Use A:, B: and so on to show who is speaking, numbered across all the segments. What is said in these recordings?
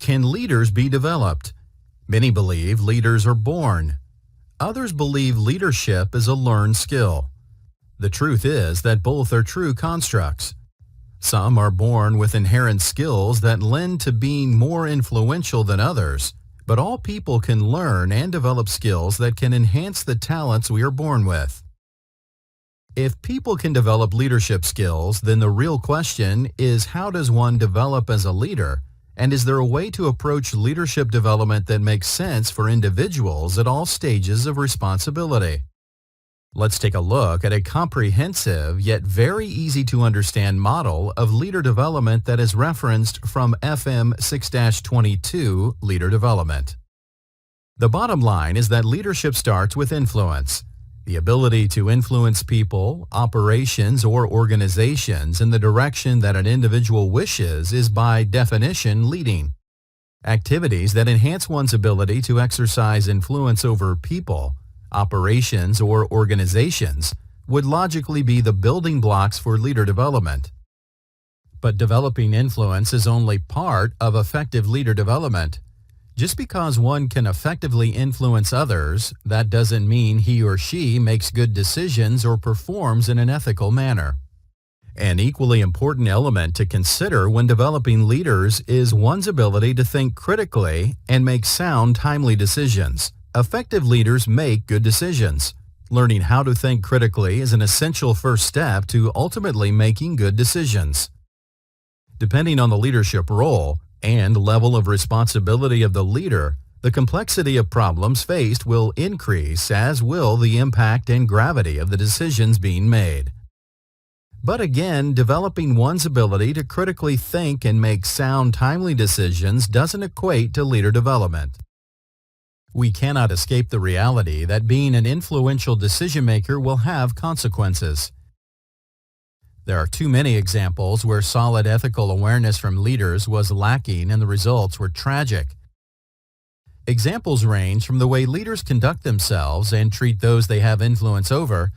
A: can leaders be developed? Many believe leaders are born. Others believe leadership is a learned skill. The truth is that both are true constructs. Some are born with inherent skills that lend to being more influential than others, but all people can learn and develop skills that can enhance the talents we are born with. If people can develop leadership skills, then the real question is, how does one develop as a leader? And is there a way to approach leadership development that makes sense for individuals at all stages of responsibility? Let's take a look at a comprehensive yet very easy to understand model of leader development that is referenced from FM 6-22 Leader Development. The bottom line is that leadership starts with influence. The ability to influence people, operations, or organizations in the direction that an individual wishes is by definition leading. Activities that enhance one's ability to exercise influence over people, operations, or organizations would logically be the building blocks for leader development. But developing influence is only part of effective leader development. Just because one can effectively influence others, that doesn't mean he or she makes good decisions or performs in an ethical manner. An equally important element to consider when developing leaders is one's ability to think critically and make sound, timely decisions. Effective leaders make good decisions. Learning how to think critically is an essential first step to ultimately making good decisions. Depending on the leadership role and level of responsibility of the leader, the complexity of problems faced will increase, as will the impact and gravity of the decisions being made. But again, developing one's ability to critically think and make sound, timely decisions doesn't equate to leader development. We cannot escape the reality that being an influential decision-maker will have consequences. There are too many examples where solid ethical awareness from leaders was lacking and the results were tragic. Examples range from the way leaders conduct themselves and treat those they have influence over,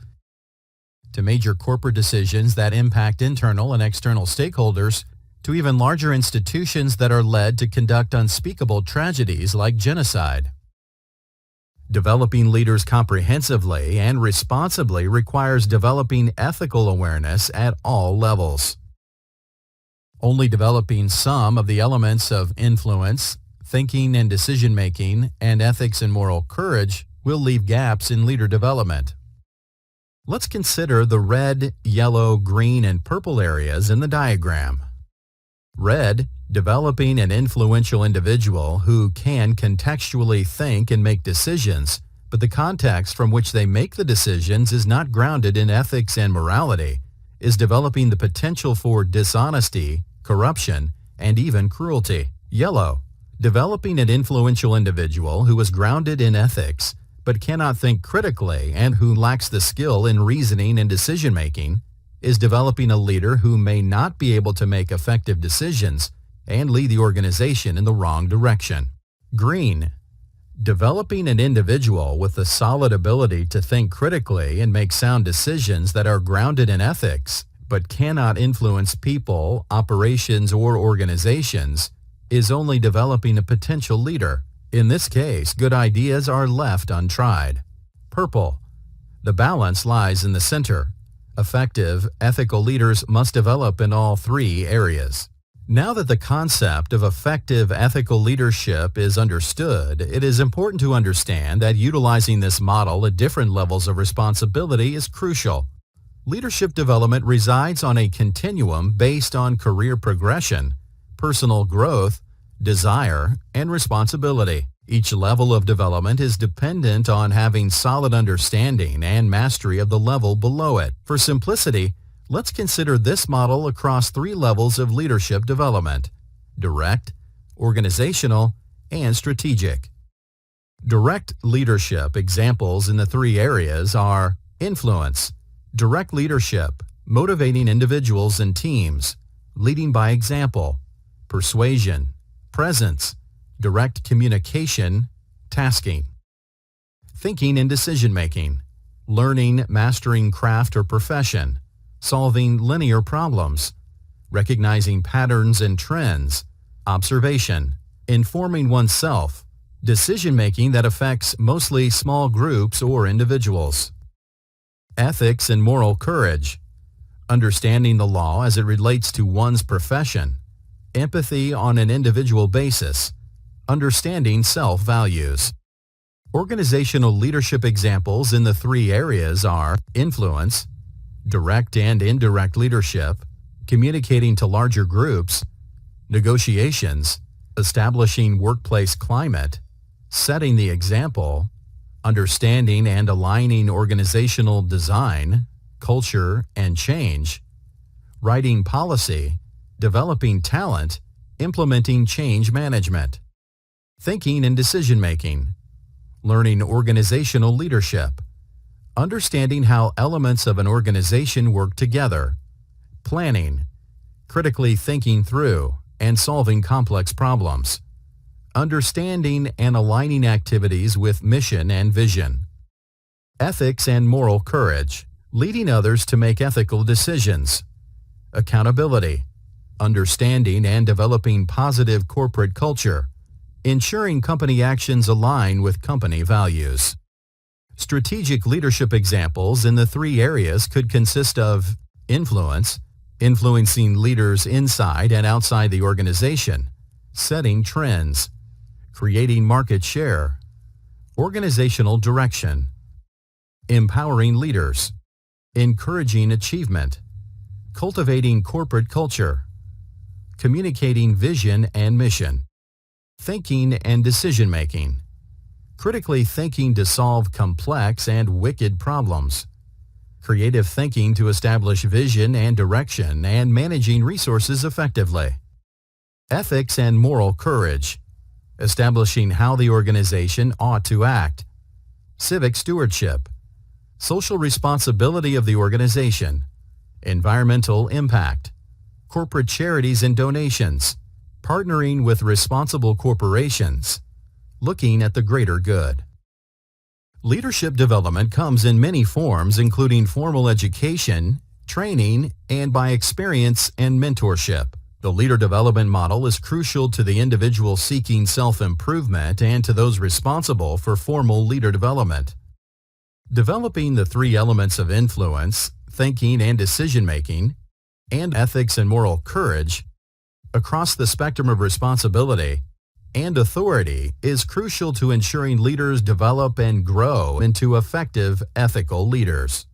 A: to major corporate decisions that impact internal and external stakeholders, to even larger institutions that are led to conduct unspeakable tragedies like genocide. Developing leaders comprehensively and responsibly requires developing ethical awareness at all levels. Only developing some of the elements of influence, thinking and decision-making, and ethics and moral courage will leave gaps in leader development. Let's consider the red, yellow, green, and purple areas in the diagram. Red, developing an influential individual who can contextually think and make decisions, but the context from which they make the decisions is not grounded in ethics and morality, is developing the potential for dishonesty, corruption, and even cruelty. Yellow, developing an influential individual who is grounded in ethics, but cannot think critically and who lacks the skill in reasoning and decision-making, is developing a leader who may not be able to make effective decisions and lead the organization in the wrong direction. Green, developing an individual with the solid ability to think critically and make sound decisions that are grounded in ethics, but cannot influence people, operations, or organizations, is only developing a potential leader. In this case, good ideas are left untried. Purple, the balance lies in the center. Effective, ethical leaders must develop in all three areas. Now that the concept of effective ethical leadership is understood, it is important to understand that utilizing this model at different levels of responsibility is crucial. Leadership development resides on a continuum based on career progression, personal growth, desire, and responsibility. Each level of development is dependent on having solid understanding and mastery of the level below it. For simplicity, let's consider this model across three levels of leadership development: direct, organizational, and strategic. Direct leadership examples in the three areas are influence, direct leadership, motivating individuals and teams, leading by example, persuasion, presence, direct communication, tasking. Thinking and decision-making, learning, mastering craft or profession, solving linear problems, recognizing patterns and trends, observation, informing oneself, decision-making that affects mostly small groups or individuals. Ethics and moral courage, understanding the law as it relates to one's profession. Empathy on an individual basis, understanding self-values. Organizational leadership examples in the three areas are influence, direct and indirect leadership, communicating to larger groups, negotiations, establishing workplace climate, setting the example, understanding and aligning organizational design, culture, and change, writing policy, developing talent, implementing change management, thinking and decision-making, learning organizational leadership, understanding how elements of an organization work together, planning, critically thinking through and solving complex problems, understanding and aligning activities with mission and vision. Ethics and moral courage, leading others to make ethical decisions. Accountability, understanding and developing positive corporate culture, ensuring company actions align with company values. Strategic leadership examples in the three areas could consist of influence, influencing leaders inside and outside the organization, setting trends, creating market share, organizational direction, empowering leaders, encouraging achievement, cultivating corporate culture, communicating vision and mission, thinking and decision-making, critically thinking to solve complex and wicked problems, creative thinking to establish vision and direction, and managing resources effectively. Ethics and moral courage, establishing how the organization ought to act. Civic stewardship, social responsibility of the organization, environmental impact, corporate charities and donations, partnering with responsible corporations, looking at the greater good. Leadership development comes in many forms, including formal education, training, and by experience and mentorship. The leader development model is crucial to the individual seeking self-improvement and to those responsible for formal leader development. Developing the three elements of influence, thinking and decision-making, and ethics and moral courage across the spectrum of responsibility and authority is crucial to ensuring leaders develop and grow into effective ethical leaders.